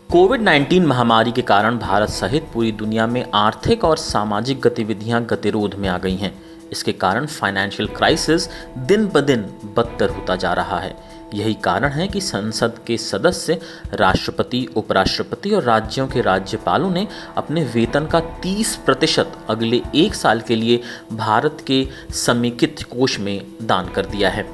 कोविड-19 महामारी के कारण भारत सहित पूरी दुनिया में आर्थिक और सामाजिक गतिविधियां गतिरोध में आ गई हैं। इसके कारण फाइनेंशियल क्राइसिस दिन ब दिन बदतर होता जा रहा है। यही कारण है कि संसद के सदस्य, राष्ट्रपति, उपराष्ट्रपति और राज्यों के राज्यपालों ने अपने वेतन का 30% अगले 1 साल के लिए भारत के समेकित कोष में दान कर दिया है।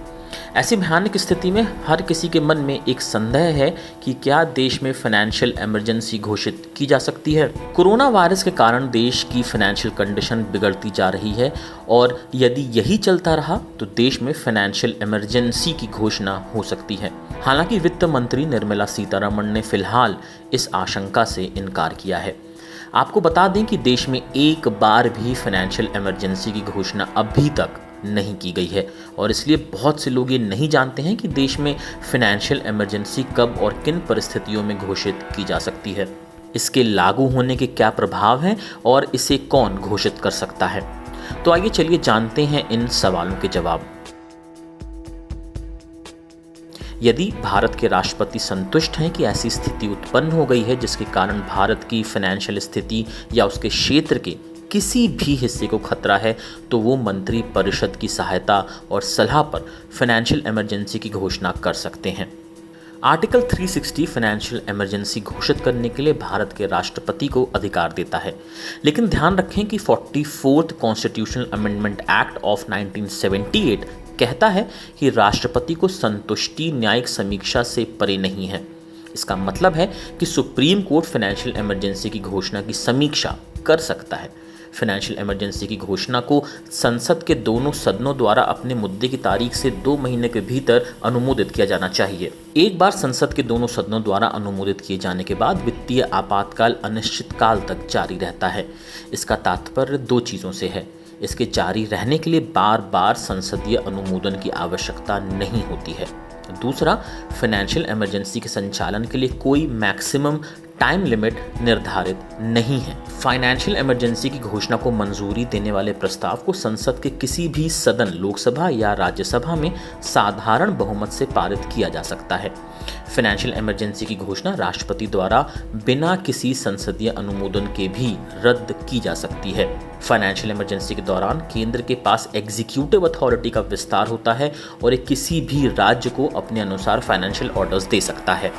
ऐसी भयानक स्थिति में हर किसी के मन में एक संदेह है कि क्या देश में फाइनेंशियल इमरजेंसी घोषित की जा सकती है। कोरोना वायरस के कारण देश की फाइनेंशियल कंडीशन बिगड़ती जा रही है और यदि यही चलता रहा तो देश में फाइनेंशियल इमरजेंसी की घोषणा हो सकती है। हालांकि वित्त मंत्री निर्मला सीतारमण ने फिलहाल इस आशंका से इनकार किया है। आपको बता दें कि देश में एक बार भी फाइनेंशियल इमरजेंसी की घोषणा अभी तक नहीं की गई है और इसलिए बहुत से लोग ये नहीं जानते हैं कि देश में फाइनेंशियल इमरजेंसी कब और किन परिस्थितियों में घोषित की जा सकती है, इसके लागू होने के क्या प्रभाव हैं और इसे कौन घोषित कर सकता है। तो आइए चलिए जानते हैं इन सवालों के जवाब। यदि भारत के राष्ट्रपति संतुष्ट हैं कि ऐसी स्थिति उत्पन्न हो गई है जिसके कारण भारत की फाइनेंशियल स्थिति या उसके क्षेत्र के किसी भी हिस्से को खतरा है, तो वो मंत्री परिषद की सहायता और सलाह पर फाइनेंशियल इमरजेंसी की घोषणा कर सकते हैं। आर्टिकल 360 फाइनेंशियल इमरजेंसी घोषित करने के लिए भारत के राष्ट्रपति को अधिकार देता है, लेकिन ध्यान रखें कि 44th constitutional amendment act of 1978 कहता है कि राष्ट्रपति को संतुष्टि न्यायिक समीक्षा से परे नहीं है। इसका मतलब है कि सुप्रीम कोर्ट फाइनेंशियल इमरजेंसी की घोषणा की समीक्षा कर सकता है। फाइनेंशियल इमरजेंसी की घोषणा को संसद के दोनों सदनों द्वारा अपने मुद्दे की तारीख से 2 महीने के भीतर अनुमोदित किया जाना चाहिए। एक बार संसद के दोनों सदनों द्वारा अनुमोदित किए जाने के बाद वित्तीय आपातकाल अनिश्चित काल तक जारी रहता है। इसका तात्पर्य 2 चीज़ों से है। इसके जारी रहने के लिए बार बार संसदीय अनुमोदन की आवश्यकता नहीं होती है। दूसरा, फाइनेंशियल इमरजेंसी के संचालन के लिए कोई मैक्सिमम टाइम लिमिट निर्धारित नहीं है। फाइनेंशियल इमरजेंसी की घोषणा को मंजूरी देने वाले प्रस्ताव को संसद के किसी भी सदन, लोकसभा या राज्यसभा में साधारण बहुमत से पारित किया जा सकता है। फाइनेंशियल इमरजेंसी की घोषणा राष्ट्रपति द्वारा बिना किसी संसदीय अनुमोदन के भी रद्द की जा सकती है। फाइनेंशियल इमरजेंसी के दौरान केंद्र के पास एग्जीक्यूटिव अथॉरिटी का विस्तार होता है और ये किसी भी राज्य को अपने अनुसार फाइनेंशियल ऑर्डर्स दे सकता है।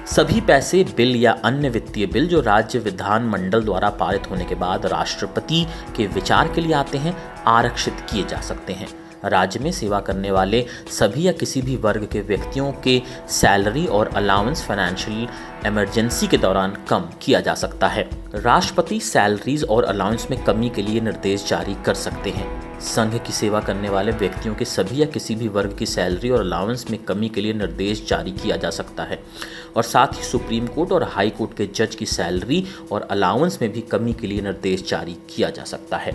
सभी पैसे, बिल या अन्य वित्तीय बिल जो राज्य विधानमंडल द्वारा पारित होने के बाद राष्ट्रपति के विचार के लिए आते हैं, आरक्षित किए जा सकते हैं। राज्य में सेवा करने वाले सभी या किसी भी वर्ग के व्यक्तियों के सैलरी और अलाउंस फाइनेंशियल इमरजेंसी के दौरान कम किया जा सकता है। राष्ट्रपति सैलरीज और अलाउंस में कमी के लिए निर्देश जारी कर सकते हैं। संघ की सेवा करने वाले व्यक्तियों के सभी या किसी भी वर्ग की सैलरी और अलाउंस में कमी के लिए निर्देश जारी किया जा सकता है और साथ ही सुप्रीम कोर्ट और हाई कोर्ट के जज की सैलरी और अलाउंस में भी कमी के लिए निर्देश जारी किया जा सकता है।